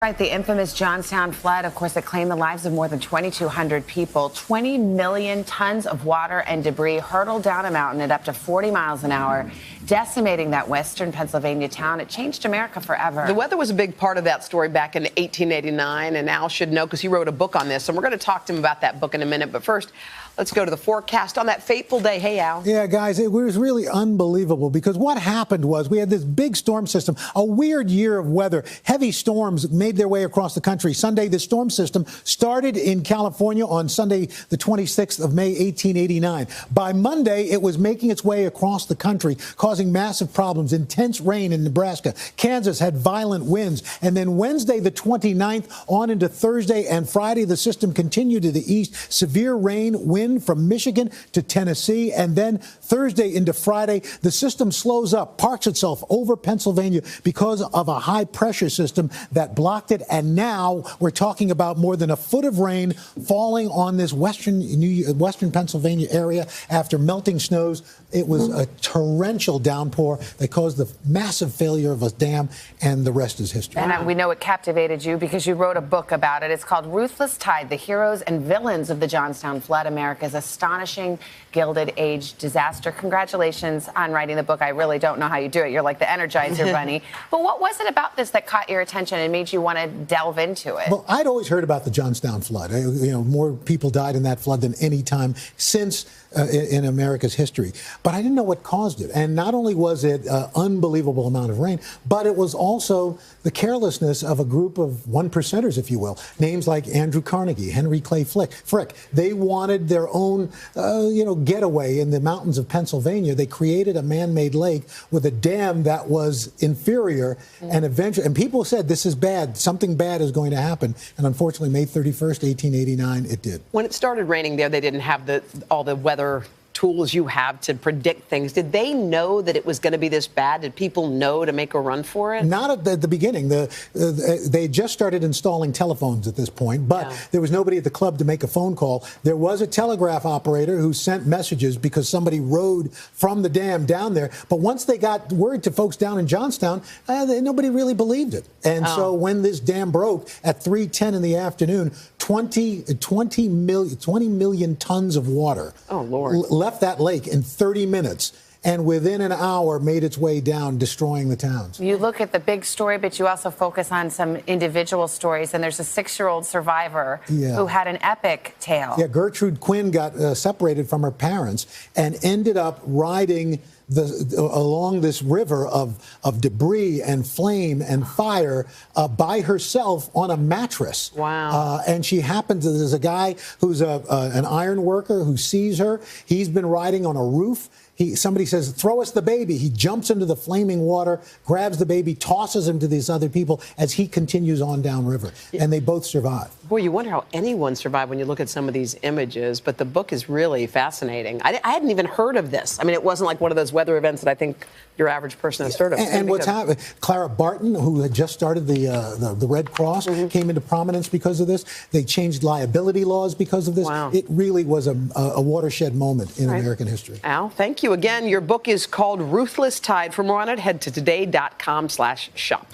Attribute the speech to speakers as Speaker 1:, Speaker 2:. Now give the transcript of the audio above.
Speaker 1: Right, the infamous Johnstown flood, of course, it claimed the lives of more than 2,200 people. 20 million tons of water and debris hurtled down a mountain at up to 40 miles an hour, decimating that western Pennsylvania town. It changed America forever.
Speaker 2: The weather was a big part of that story back in 1889, and Al should know because he wrote a book on this. And we're going to talk to him about that book in a minute. But first, let's go to the forecast on that fateful day. Hey, Al.
Speaker 3: Yeah, guys, it was really unbelievable because what happened was we had this big storm system, a weird year of weather. Heavy storms made their way across the country. Sunday, the storm system started in California on Sunday, the 26th of May, 1889. By Monday, it was making its way across the country, causing massive problems, intense rain in Nebraska. Kansas had violent winds. And then Wednesday, the 29th, on into Thursday and Friday, the system continued to the east. Severe rain, wind from Michigan to Tennessee. And then Thursday into Friday, the system slows up, parks itself over Pennsylvania because of a high pressure system that blocked it. And now we're talking about more than a foot of rain falling on this western Pennsylvania area after melting snows. It was a torrential downpour that caused the massive failure of a dam, and the rest is history.
Speaker 1: And we know it captivated you because you wrote a book about it. It's called Ruthless: The Heroes and Villains of the Johnstown Flood, America's Astonishing Gilded Age Disaster. Congratulations on writing the book. I really don't know how you do it. You're like the Energizer Bunny. But what was it about this that caught your attention and made you want to delve into it?
Speaker 3: Well, I'd always heard about the Johnstown flood. More people died in that flood than any time since in America's history. But I didn't know what caused it. And not only was it an unbelievable amount of rain, but it was also the carelessness of a group of one-percenters, if you will. Names like Andrew Carnegie, Henry Clay Frick. They wanted their own, getaway in the mountains of Pennsylvania. They created a man-made lake with a dam that was inferior, and eventually, and people said this is bad. Something bad is going to happen. And unfortunately, May 31st, 1889, it did.
Speaker 2: When it started raining there, they didn't have all the weather tools you have to predict things. Did they know that it was going to be this bad? Did people know to make a run for it?
Speaker 3: Not at the beginning. They just started installing telephones at this point, but there was nobody at the club to make a phone call. There was a telegraph operator who sent messages because somebody rode from the dam down there. But once they got word to folks down in Johnstown, nobody really believed it. And so when this dam broke at 3:10 in the afternoon, 20 million tons of water left that lake in 30 minutes. And within an hour made its way down, destroying the towns.
Speaker 1: You look at the big story, but you also focus on some individual stories. And there's a 6-year-old survivor who had an epic tale.
Speaker 3: Yeah, Gertrude Quinn got separated from her parents and ended up riding along this river of debris and flame and fire by herself on a mattress.
Speaker 2: Wow.
Speaker 3: And she happens, there's a guy who's an iron worker who sees her. He's been riding on a roof. Somebody says, throw us the baby. He jumps into the flaming water, grabs the baby, tosses him to these other people as he continues on downriver. And they both survive.
Speaker 2: Boy, you wonder how anyone survived when you look at some of these images. But the book is really fascinating. I hadn't even heard of this. I mean, it wasn't like one of those weather events that I think your average person has heard of.
Speaker 3: And what's happened, Clara Barton, who had just started the Red Cross, came into prominence because of this. They changed liability laws because of this.
Speaker 2: Wow.
Speaker 3: It really was a watershed moment in American history.
Speaker 2: Al, thank you again. Your book is called Ruthless. For more on it, head to today.com/shop.